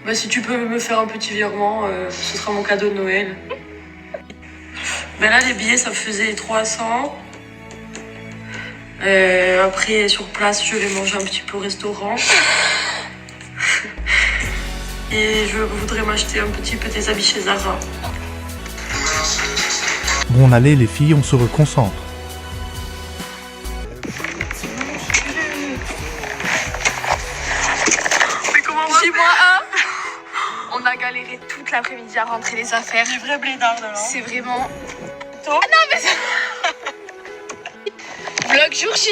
Bah si tu peux me faire un petit virement, ce sera mon cadeau de Noël. Ben là les billets ça me faisait 300. Après sur place je vais manger un petit peu au restaurant. Et je voudrais m'acheter un petit peu des habits chez Zara. Bon allez les filles, on se reconcentre. On a galéré toute l'après-midi à rentrer les affaires. Les vrais blédards là. C'est vraiment... Ah non mais ça... Vlog jour J.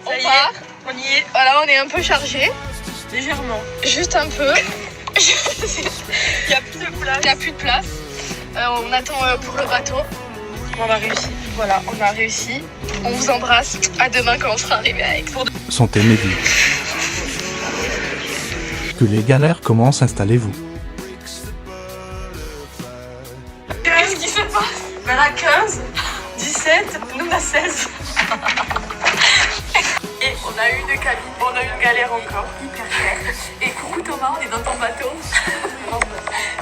On part. On y est. Voilà, on est un peu chargé. Légèrement. Juste un peu. Il n'y a plus de place. Il n'y a plus de place. On attend pour le bateau. On a réussi. Voilà, on a réussi. On vous embrasse. À demain quand on sera arrivé à Aix. Sont inédits. Que les galères commencent, installez-vous. Qu'est-ce qui se passe? Ben là 15, 17, nous on a 16. Et on a eu une cabine, on a eu une galère encore, hyper claire. Et coucou Thomas, on est dans ton bateau.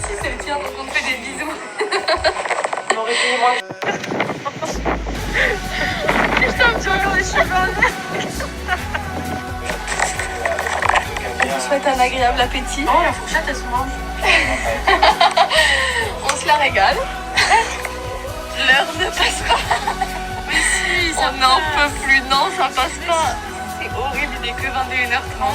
Si c'est le tien, donc on te fait des bisous. On aurait pu moi. Putain, tu vois comme je suis bonne. On vous souhaite un agréable appétit. Oh, la fourchette, elle se mange. On se la régale. L'heure ne passe pas. Mais si, ça On n'en peut plus. Non, ça passe pas. C'est horrible, il n'est que 21h30.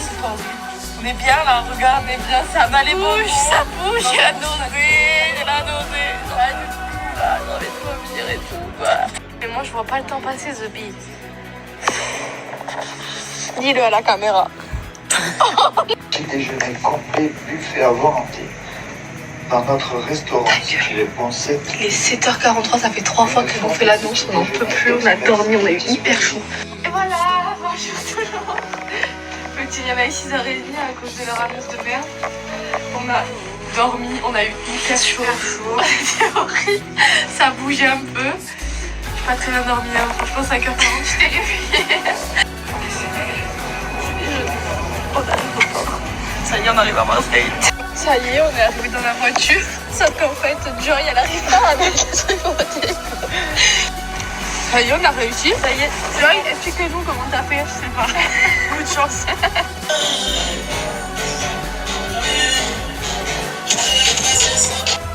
C'est pas horrible. On est bien là, regardez bien, ça va les bouges, ça bouge. J'ai la nausée, j'ai la nausée. Pas du tout, là, j'ai envie de vomir et tout. Et moi, je vois pas le temps passer, The Bee. Dis-le à la caméra. Petit déjeuner complet, buffet à volonté. Dans notre restaurant situé au Pont 7. Il est 7h43, ça fait 3 fois que l'on fait l'annonce, on n'en peut plus, on a dormi, on a eu hyper chaud. Et voilà, bonjour tout le monde. Petit réveil 6h30 à cause de leur annonce de merde. On a dormi, on a eu hyper chaud. C'était horrible, ça bougeait un peu. J'ai pas très bien dormi, hein. Franchement 5h40, je t'ai réveillée. Ça y est, on arrive à Marseille. Ça y est, on est arrivé dans la voiture. Sauf qu'en fait, Joy, elle arrive pas à mettre le truc au téléphone. Ça y est, on a réussi. Ça y est. Joy, explique-nous comment t'as fait, je sais pas. Coup de chance.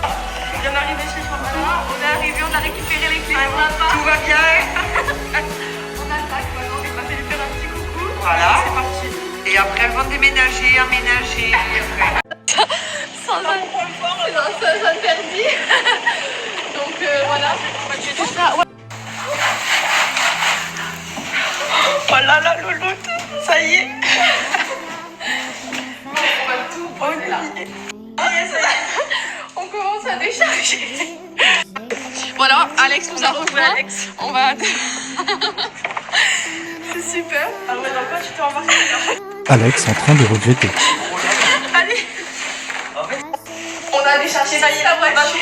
On vient d'arriver chez toi. On est arrivé, on a récupéré les clés. Tout va bien. On attaque maintenant, on va lui faire un petit coucou. Voilà. C'est parti. Et après, elles vont déménager, emménager. Sans interdit. Donc voilà. C'est ça. Ouais. Oh là là, louloute. Ça y est. On va tout poser là. On commence à décharger. Voilà, Alex nous a rejoint. On va... C'est super. Ah ouais, dans quoi tu t'es embarqué là? Alex en train de regretter. Allez. On a déchargé ça y est, la voiture.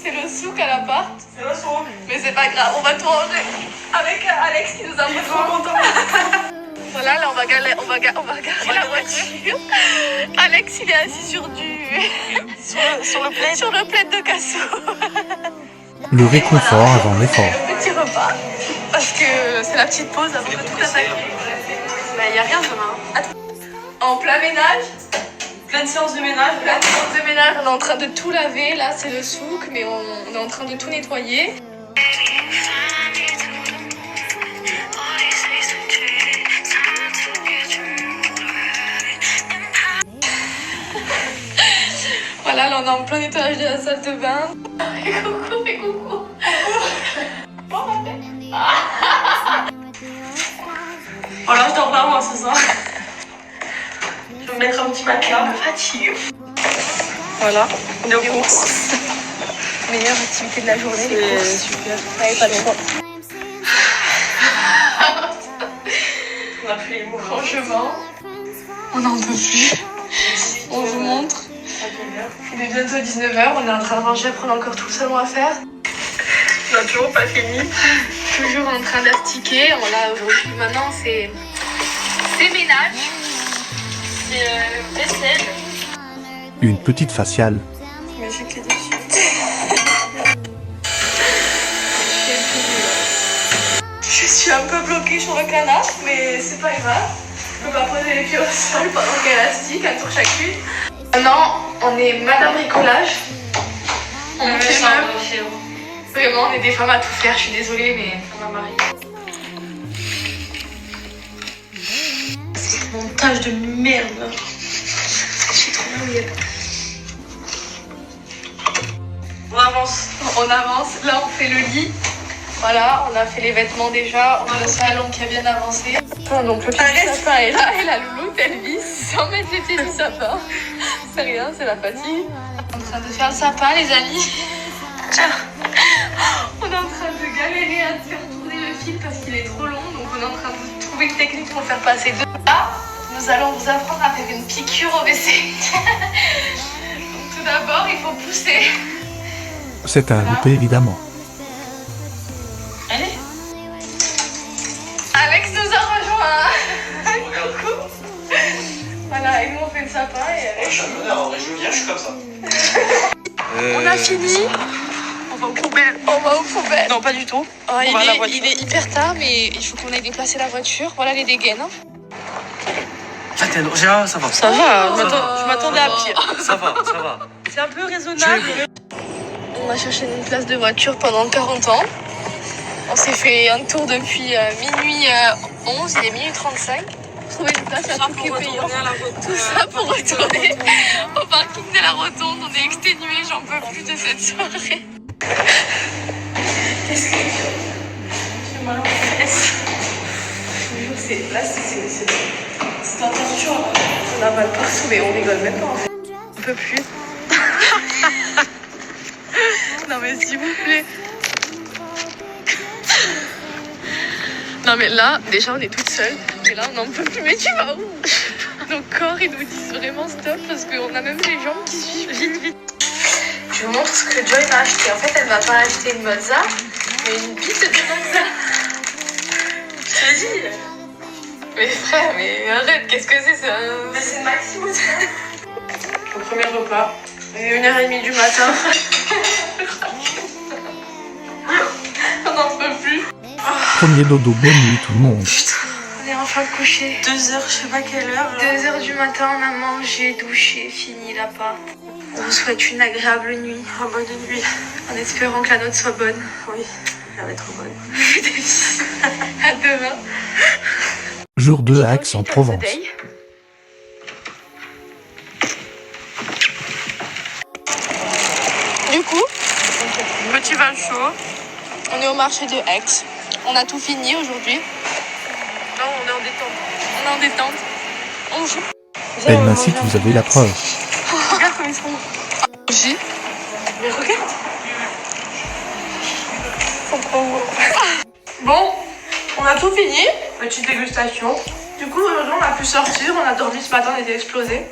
C'est le souk à l'appart. C'est le son. Mais c'est pas grave, on va tout ranger. Avec Alex qui nous a rejoint. Voilà, là on va garer la voiture. Alex il est assis sur le plaid de Casso. Le réconfort avant l'effort. Petit repas. Parce que c'est la petite pause avant de tout attaquer. Bah y a rien demain. En plein ménage. Pleine séance de ménage. Plein séance de ménage, on est en train de tout laver. Là c'est le souk, mais on est en train de tout nettoyer. Voilà, là on est en plein nettoyage de la salle de bain. Et coucou, et coucou. Voilà, je dors pas moi ce soir. Je vais me mettre un petit matelas, me fatigue. Voilà, on est aux courses. Meilleure activité de la journée, les courses. C'est super. Ouais, pas le choix. On a plus les mots. Franchement, on n'en peut plus. On vous montre. Il est bientôt 19h, on est en train de ranger, prendre encore tout le salon à faire. On n'a toujours pas fini. Toujours en train d'astiquer. Là aujourd'hui, maintenant c'est ménage. vaisselle. Une petite faciale. Mais j'ai que dessus. Je suis un peu bloquée sur le canapé, mais c'est pas grave. Je peux pas poser les pieds au sol pendant qu'elle astique, un tour chacune. Maintenant, on est Madame Bricolage. On fait meubles. Vraiment, on est des femmes à tout faire. Je suis désolée, mais ça m'a mariée. C'est montage de merde. Je suis trop mouillée. On avance. On avance. Là, on fait le lit. Voilà, on a fait les vêtements déjà. On a le salon qui a bien avancé. Donc le pied du sapin est là et la louloute elle visse sans mettre les pieds du sapin. C'est rien, c'est la fatigue. On est en train de faire le sapin, les amis. On est en train de galérer à faire tourner le fil parce qu'il est trop long. Donc on est en train de trouver une technique pour le faire passer de là. Nous allons vous apprendre à faire une piqûre au WC. Donc tout d'abord, il faut pousser. C'est un loupé évidemment. Allez. Alex nous a rejoint. Coucou. Voilà, et nous on fait le sapin et Alex. Je suis un honneur, en vrai, je viens, je suis comme ça. On a fini. On va aux poubelles. On va aux poubelles. Non, pas du tout. Oh, On va à la voiture. il est hyper tard, mais il faut qu'on aille déplacer la voiture. Voilà les dégaines. Hein. Gérard, ça va. Ça va, je m'attendais à pire. Ça va, ça va. C'est un peu raisonnable. On a cherché une place de voiture pendant 40 ans. On s'est fait un tour depuis minuit 11, il est minuit 35. Trouver une place à tout prix payant. Tout ça pour retourner au parking de la Rotonde. On est exténués, j'en peux plus de cette soirée. Qu'est-ce que j'ai mal aux fesses. Je vous jure, là, c'est la torture. On a mal partout, mais on rigole même pas en fait. On peut plus. Non mais s'il vous plaît. Non mais là, déjà on est toutes seules. Et là on n'en peut plus. Mais tu vas où? Nos corps ils nous disent vraiment stop parce qu'on a même les jambes qui suivent vite. Je vous montre ce que Joy m'a acheté. En fait elle m'a pas acheté une mozza, mais une piste de mozza. Je te dis. Mais frère, mais arrête, qu'est-ce que c'est ça? Mais c'est Maximo ça. Au premier repas. Et 1h30 du matin. On n'en peut plus. Premier dodo, bonne nuit tout le monde. Putain, on est enfin couché. 2h, je sais pas quelle heure. 2h du matin, on a mangé, douché, fini l'appart. On vous souhaite une agréable nuit. Bonne nuit. En espérant que la nôtre soit bonne. Oui, elle va être bonne. À demain. Jour 2 à Aix-en-Provence. Du coup, Petit vin chaud. on est au marché de Aix. On a tout fini aujourd'hui. Non, on est en détente. On est en détente. On joue. Elle m'incite, vous avez la preuve. Regarde comme ils sont. J'ai. Mais regarde. Bon, on a tout fini. Petite dégustation. Du coup, aujourd'hui, on a pu sortir. On a dormi ce matin, on était explosés.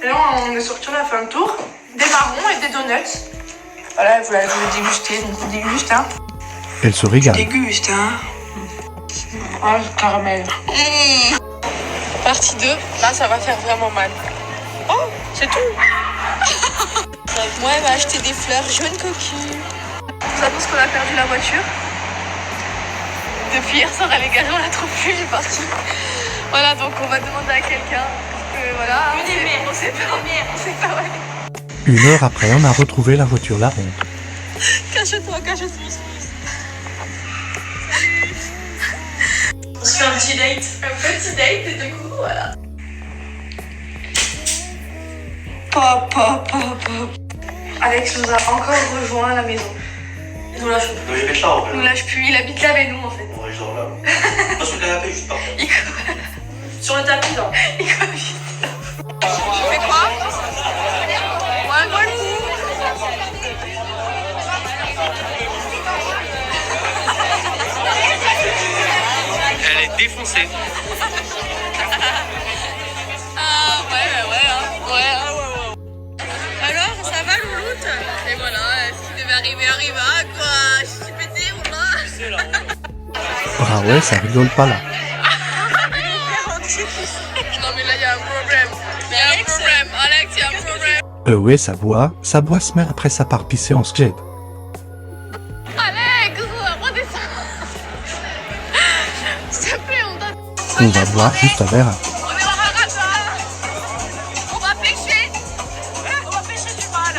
Et là, on est sorti, on a fait un tour. Des marrons et des donuts. Voilà, elle voulait déguster, donc on déguste, hein. Elle se régale. Déguste, hein. Ah, le caramel. Partie 2. Là, ça va faire vraiment mal. Oh, c'est tout. Moi, elle m'a acheté des fleurs jaunes coquilles. Vous annonce qu'on a perdu la voiture. Depuis hier soir, elle est garée, on la trouve plus, elle est partie. Voilà, donc on va demander à quelqu'un. Voilà, on sait pas où elle est. 1 heure après, on a retrouvé la voiture la ronde. Cache-toi, On se fait un petit date. Un petit date, et du coup, voilà. Alex nous a encore rejoint à la maison. Il nous lâche plus. Non, j'ai fait ça en Il nous vrai. lâche plus, il habite là avec nous en fait. En vrai, je dors là. Pas sur le canapé, juste par terre. Sur le tapis, là. Il cogite. Tu fais quoi? Ouais, golf. Elle est défoncée. Ah ouais. Alors, ça va Louloute? Et voilà, ce qui devait arriver arriva quoi. Je suis pété ou là? Ah ouais, ça rigole pas là. Non mais là il y a un problème. Ouais, ça boit mais après ça part pisser en skate. Alex, redescends. S'il te plaît, on donne. On va boire juste un verre. On est en marathon. On va pêcher. On va pêcher du mal.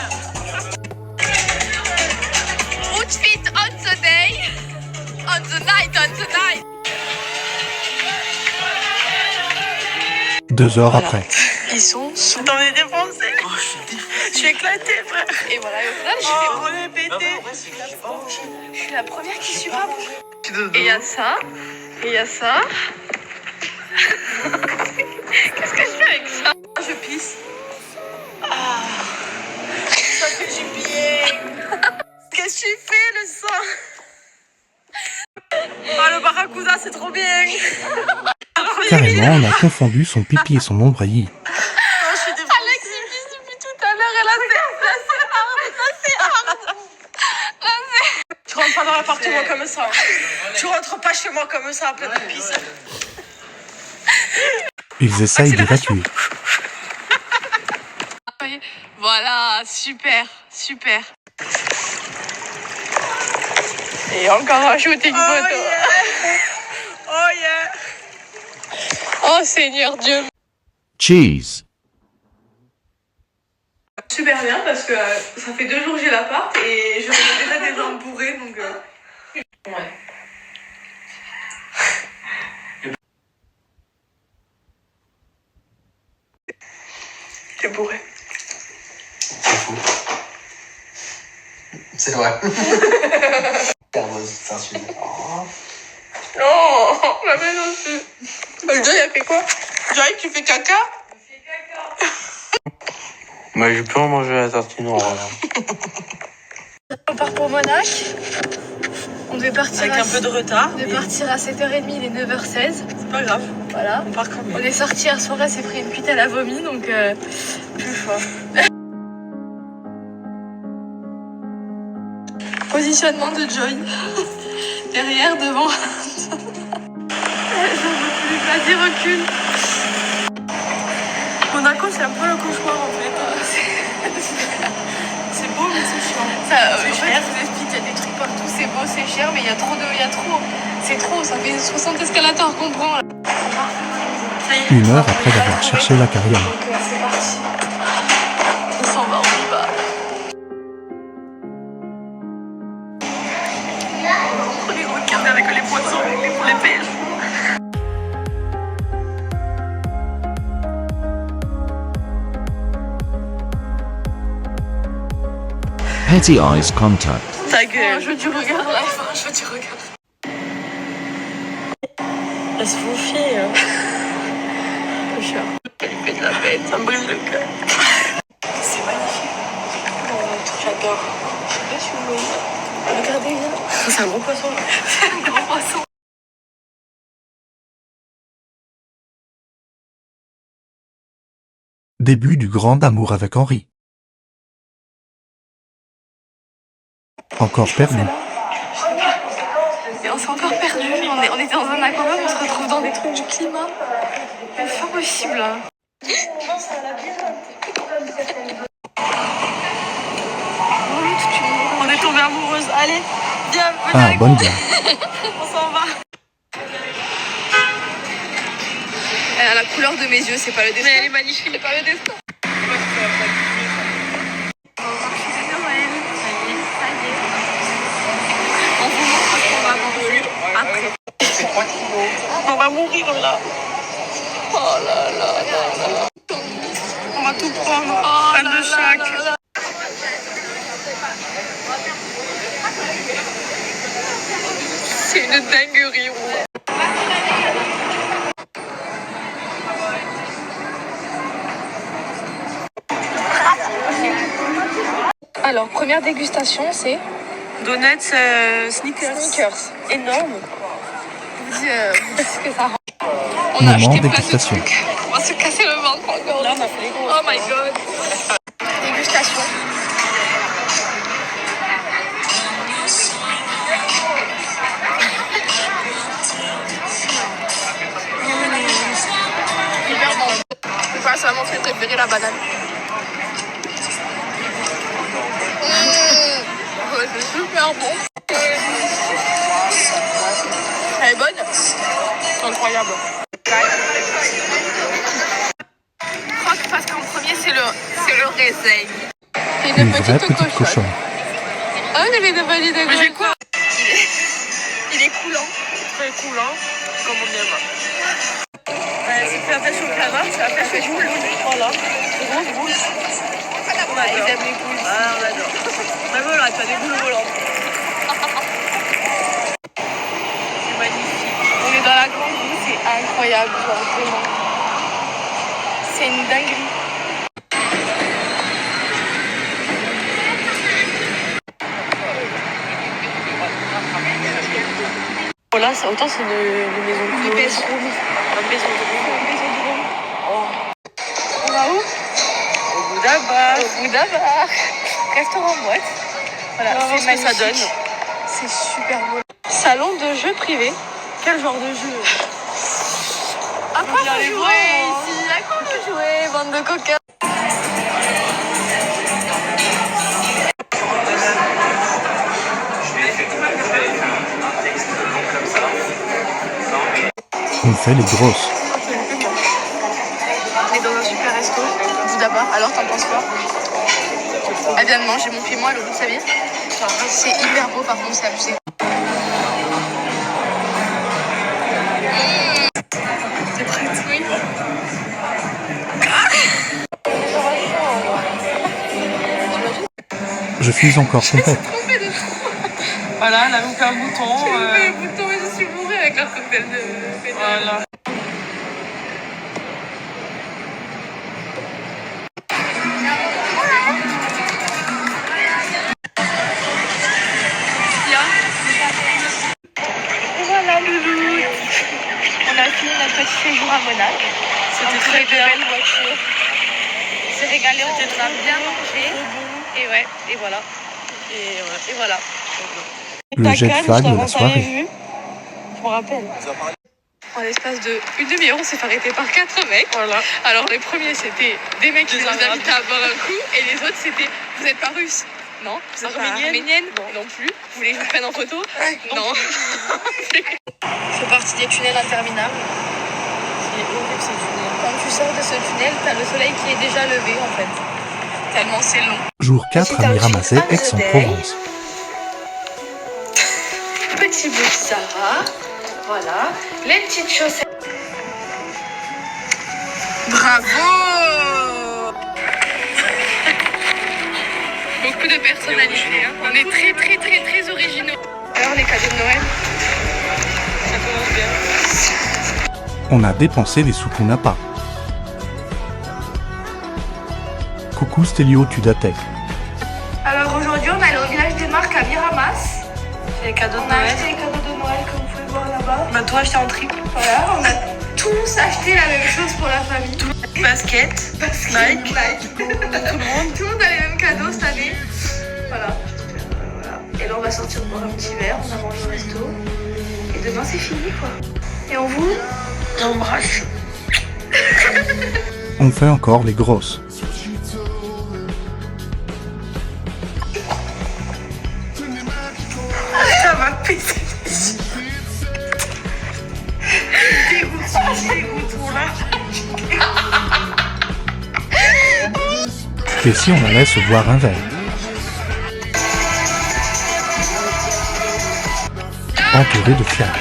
Outfit on the day. On the night, on the night. 2 heures après. Ils sont sous. T'en es défoncé. Je suis éclatée, frère. Et voilà, et au final, On est pété. je suis la première qui suis pas bon. Et il y a ça. Et il y a ça. Qu'est-ce que je fais avec ça? Je pisse. Ça fait du bien. Qu'est-ce que tu fais, le sang? Oh, le barracuda, c'est trop bien. Carrément, on a confondu son pipi et son nombril. Oh, je suis défoncée. Alex, il pisse depuis tout à l'heure et là, c'est hard. Tu rentres pas dans l'appartement comme ça. Tu rentres pas chez moi comme ça, plein de pisse. Ils essayent d'évacuer. Voilà, super, super. Et encore rajouter une photo. Oh yeah. Oh Seigneur Dieu. Cheese. Super bien parce que ça fait 2 jours que j'ai l'appart et je reviens déjà des jambes bourrées donc ouais. T'es bourré. C'est fou. C'est vrai. C'est un sujet. Non, la main aussi. Le Joy a fait quoi? Joy, tu fais caca? Mais je peux en manger la tartine en vrai. On part pour Monaco. On devait partir Avec un peu de retard. On devait partir à 7h30, il est 9h16. C'est pas grave. Voilà. On part quand même. On est sorti hier soir, elle s'est pris une cuite à la vomi, donc plus fort. Positionnement de Joy. Derrière, devant. Vas-y, recule. Monaco, c'est un peu le cauchemar en fait. C'est beau, mais c'est chiant. Ça, en fait, je vous explique, il y a des trucs partout, c'est beau, c'est cher, mais il y a trop. C'est trop, ça fait 60 escalators qu'on prend. Là. Ça y est. 1 heure après avoir cherché la carrière. Donc c'est parti. On s'en va, on y va. Trop les requins avec les poissons, les pêches. Petty eyes contact. Ta gueule. Je veux du regard, là, je veux du regard. Elle se faufile. Hein. Le chat. Elle lui fait de la peine, ça me brise le cœur. C'est magnifique. J'adore. Je suis Moïse. Regardez bien. C'est un gros poisson. C'est un grand poisson. Début du grand amour avec Henri. Encore perdu. Et on s'est encore perdu. On était dans un aquarium, on se retrouve dans des trucs du climat. C'est pas possible. Hein. On est tombés amoureuses. Allez, viens, venez Ah, avec bonne moi. blague. On s'en va. Elle a la couleur de mes yeux, c'est pas le destin. Mais elle est magnifique. C'est pas le destin. On vous montre ce qu'on va manger après. On va mourir là. Oh là là là là. On va tout prendre. Oh Un là de là chaque. là là. C'est une dinguerie. Alors, première dégustation, c'est Donuts, sneakers. Snickers. Énorme. Vous dites ce que ça rend. On a Moment acheté plein de dégustation. trucs. On va se casser le ventre encore. Là, on a fait les gros. Oh my god. Dégustation. Hyper bon. C'est pas seulement fait préférer la banane. super bon. Elle est bonne. Incroyable. Je crois que parce qu'en premier c'est le réveil. Une vraie petite cochonne. Ah oui, mais de valider. Mais j'ai quoi? Il est coulant. Très coulant, comme on aime. C'est fait la pêche au canard, c'est la pêche au boule. Voilà, des grosses boules. On adore. Ils aiment les boules. Ah, on adore. Mais voilà, tu as des boules volantes. C'est magnifique. On est dans la grande boue, c'est incroyable, genre vraiment. C'est une dinguerie. Voilà, ça, autant c'est une maison de close. Une maison de room. Oh. On va où? Au Bouddha Bar. Au Bouddha Bar. Restaurant boîte. Voilà, c'est magnifique. Ça donne. C'est super beau. Salon de jeux privé. Quel genre de jeu? À quoi faut jouer ici? À quoi faut jouer, bande de coquins? On fait les grosses. On est dans un super resto, Bouddha Bar. Alors t'en penses quoi? Elle vient de manger mon piment, elle au bout de sa vie. C'est hyper beau, par contre c'est abusé. T'es prête? Oui. Je suis encore complète. Voilà, elle a loupé un bouton. J'ai loupé le bouton et je suis bourrée avec leur cocktail de pédale. Voilà. Voilà, loulou. On a fini notre petit séjour à Monaco. C'était très bien. Belle voiture. On s'est régalé, on a bien mangé. Et ouais, et voilà. Et voilà. Le jet flag de la soirée. Je me rappelle. En l'espace de une demi-heure, on s'est fait arrêter par 4 mecs. Voilà. Alors les premiers c'était des mecs qui nous invitaient à boire un coup, et les autres c'était vous êtes pas russe? Non. Vous êtes pas arménienne? Non plus. Vous voulez que je vous prenne en photo? Non. C'est parti des tunnels interminables. C'est horrible ces tunnels. Quand tu sors de ce tunnel, t'as le soleil qui est déjà levé en fait. Tellement c'est long. Jour 4 à Miramazé, Aix-en-Provence. Petit bout de Sarah. Voilà. Les petites chaussettes. Bravo! Beaucoup de personnalité. Hein. On est très très très très originaux. Alors les cadeaux de Noël, ça commence bien. On a dépensé des sous qu'on n'a pas. Coucou Stélio Tudatec. Alors aujourd'hui, on est allé au village des marques à Miramas. C'est les cadeaux de On a Noël. acheté les cadeaux de Noël, comme vous pouvez voir là-bas. Bah toi acheté en triple. Voilà, on a tous acheté la même chose pour la famille. Basket. Nike. Tout le monde a les mêmes cadeaux cette année. Voilà. Et là, on va sortir boire un petit verre, on a mangé au resto. Et demain, c'est fini, quoi. Et on vous Embrasse. On fait encore les grosses. Ça va péter les yeux. Dégoûtant là. Et si on allait se boire un verre? Entouré de fiables.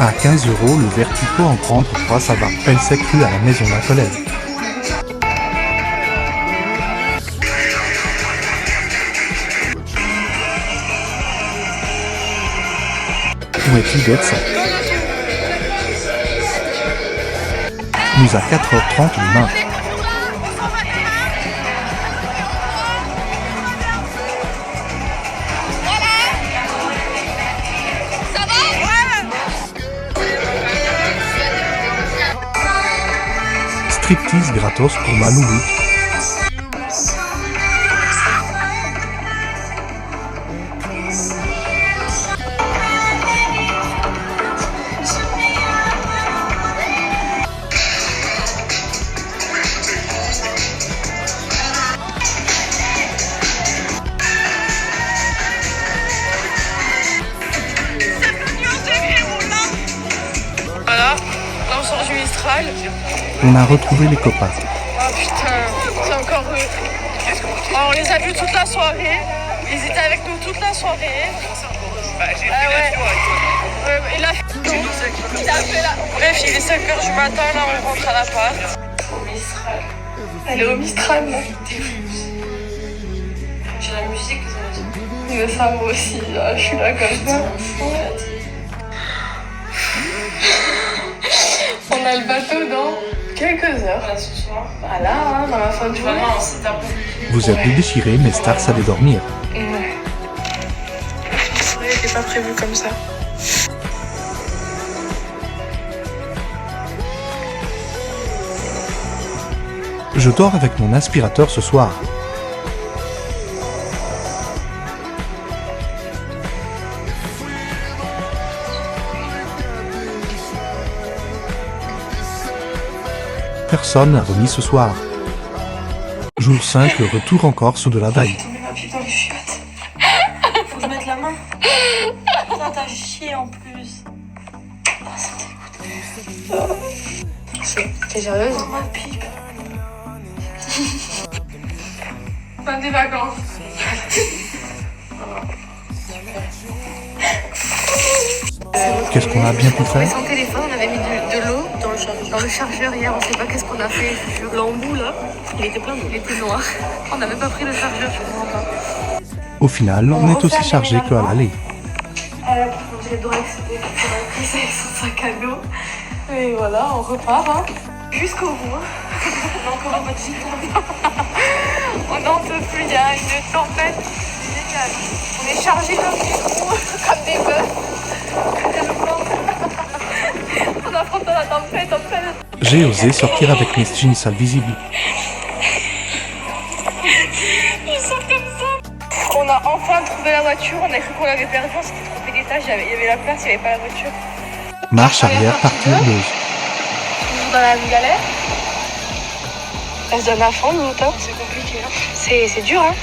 À 15 €, le verre tu peux en prendre 3, ça va. Elle s'est crue à la maison d'un collègue. Où est-il d'être ça? nous à 4h30 le matin. Striptease gratos pour ma loulou. Voilà, là on sort du Mistral. On a retrouvé les copains. Oh putain, c'est encore eux. Oh, on les a vus toute la soirée. Ils étaient avec nous toute la soirée. Ah ouais. Il a fait là. Bref, il est 5h du matin, là on rentre à l'appart. Au Mistral. Elle est au Mistral là. J'ai la musique, ça m'a dit. Mais ça moi aussi, là, je suis là comme ça. On a le bateau dans quelques heures. Là, ce soir. Voilà, hein, dans la fin de journée. Vous êtes déchirés, mais Stars allait dormir. Ouais. La soirée n'était pas prévue comme ça. Je dors avec mon aspirateur ce soir. Personne n'a remis ce soir. Jour 5, le retour en Corse de la veille. Tomber ma pipe dans les chiottes. Faut que je mette la main. Putain, t'as chié en plus. Ah, ça dégoûte. T'es sérieuse? Ma pipe. Fin des vacances. Qu'est-ce qu'on a bien pu faire? Son téléphone, on avait mis de l'eau dans le chargeur hier, on sait pas qu'est-ce qu'on a fait. L'embout là, il était plein d'eau, il était noir. On n'avait pas pris le chargeur, je comprends pas. Au final, on est aussi chargé qu'à l'aller. Elle a plongé les doigts avec son sac à dos. Et voilà, on repart. Hein. Jusqu'au bout. On a encore un match. On n'en peut plus, il y a une tempête. Génial. On est chargé comme des roues, comme des bœufs. On affronte la tempête en pleine. J'ai osé sortir avec mes jeans sales visibles. Ils sont comme ça. On a enfin trouvé la voiture. On a cru qu'on l'avait perdue. On s'était trompé d'étage. Il y avait la place, il n'y avait pas la voiture. Marche arrière, partie hurleuse. Toujours dans la galère. Elle se donne à fond, l'auteur. C'est compliqué. Hein. C'est dur, hein.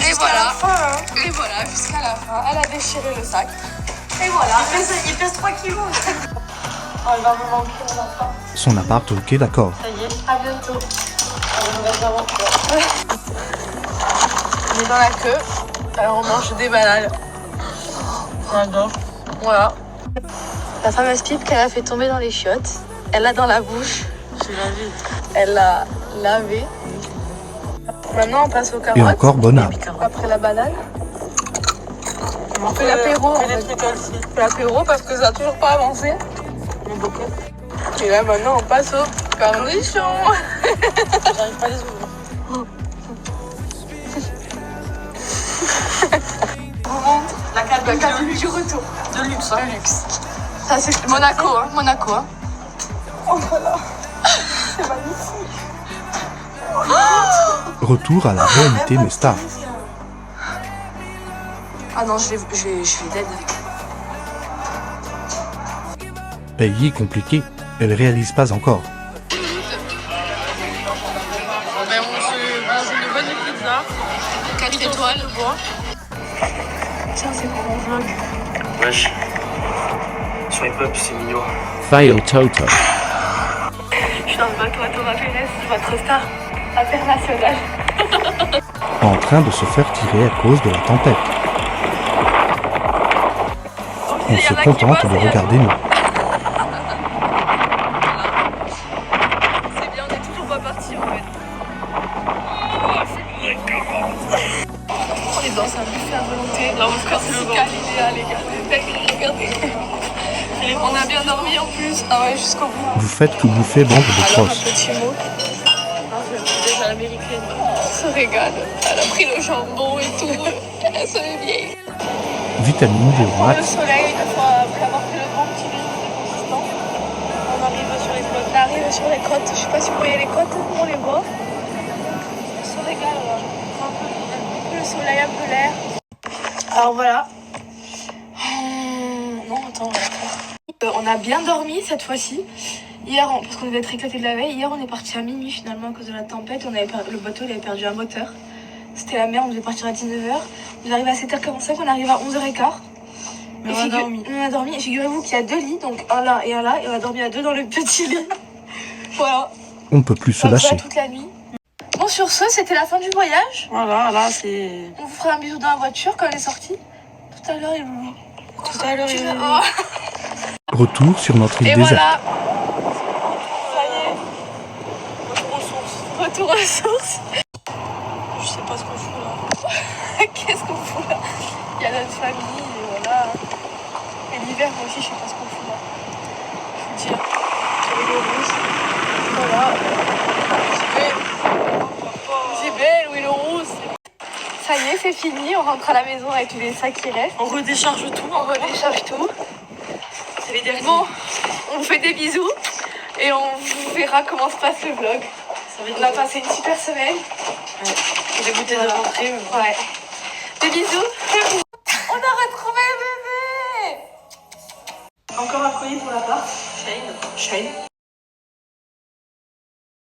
Et voilà. Fin, hein. Et voilà, jusqu'à la fin. Elle a déchiré le sac. Et voilà. Il pèse 3 kilos. Oh, il va me manquer, mon enfant. Son appart, ok, d'accord. Ça y est, à bientôt. On est dans la queue. Alors on mange des bananes. Voilà. La fameuse pipe qu'elle a fait tomber dans les chiottes, elle l'a dans la bouche. J'ai lavé. Elle l'a lavée. Maintenant on passe aux carottes. Et encore bonne. Après la banane. On fait l'apéro. On fait l'apéro parce que ça n'a toujours pas avancé. Et là maintenant on passe aux cornichons. J'arrive pas à les ouvrir. La carte du retour. De luxe, hein. De luxe. Ça c'est Monaco, hein. Monaco, hein. Oh voilà. C'est magnifique. Retour à la réalité, mes stars. Ah non, je vais dead. Payer compliqué. Elle réalise pas encore. Ben, on se mange une bonne pizza. 4 étoiles. De bois. Tiens, c'est pour mon vlog. Wesh. Swipe up, c'est mignon. Fail Toto. Je suis dans le bateau à Thomas Pérez, votre star internationale. En train de se faire tirer à cause de la tempête. On se contente de regarder nous. C'est bien, on est toujours pas parti en fait. On est dans un buffet à volonté. Là, on se casse le corsical idéal, les gars. Regardez. On a bien bien dormi en plus. Ah ouais, jusqu'au bout. Vous faites tout bouffer, bande de Alors, un crosses. petit mot. Déjà l'américaine se régale. Elle a pris le jambon et tout. Elle se met vieille. Vitamine D au Le max. soleil, une fois après avoir fait le grand petit régime consistant, on arrive sur les côtes. On arrive sur les côtes. Je sais pas si vous voyez les côtes, on les voit. On se régale là. Un peu le soleil, un peu l'air. Alors voilà. Non, attends, on va faire. On a bien dormi cette fois-ci. Hier, parce qu'on devait être éclaté de la veille, hier on est parti à minuit finalement à cause de la tempête. Le bateau il avait perdu un moteur. C'était la mer, on devait partir à 19h. On est arrivé à 7h45, on arrive à 11h15. Mais on a dormi. On a dormi. Et figurez-vous qu'il y a 2 lits, donc un là et un là. Et on a dormi à 2 dans le petit lit. Voilà. On ne peut plus se Comme ça lâcher. toute la nuit. Bon, sur ce, c'était la fin du voyage. Voilà, là c'est. On vous fera un bisou dans la voiture quand elle est sortie. Tout à l'heure, il vous... Tout à l'heure, il Oh. Retour sur notre île Et déserte. voilà. Ça y est. Retour aux sources. Retour aux sources. Je sais pas ce qu'on fout là. Qu'est-ce qu'on fout là? Il y a notre famille, et voilà. Et l'hiver, moi aussi, je sais pas ce qu'on fout là. Je vous dire. Sur les rouges. Voilà. JB, Louis le Rousse. Ça y est, c'est fini. On rentre à la maison avec les sacs qui restent. On redécharge tout. On redécharge tout. C'est les derniers. Bon, on vous fait des bisous. Et on vous verra comment se passe le vlog. Ça va être On a passé une super semaine. J'ai dégoûté de rentrer. Mais bon. Ouais. Des bisous. On a retrouvé le bébé. Encore un colis pour l'appart. Shane.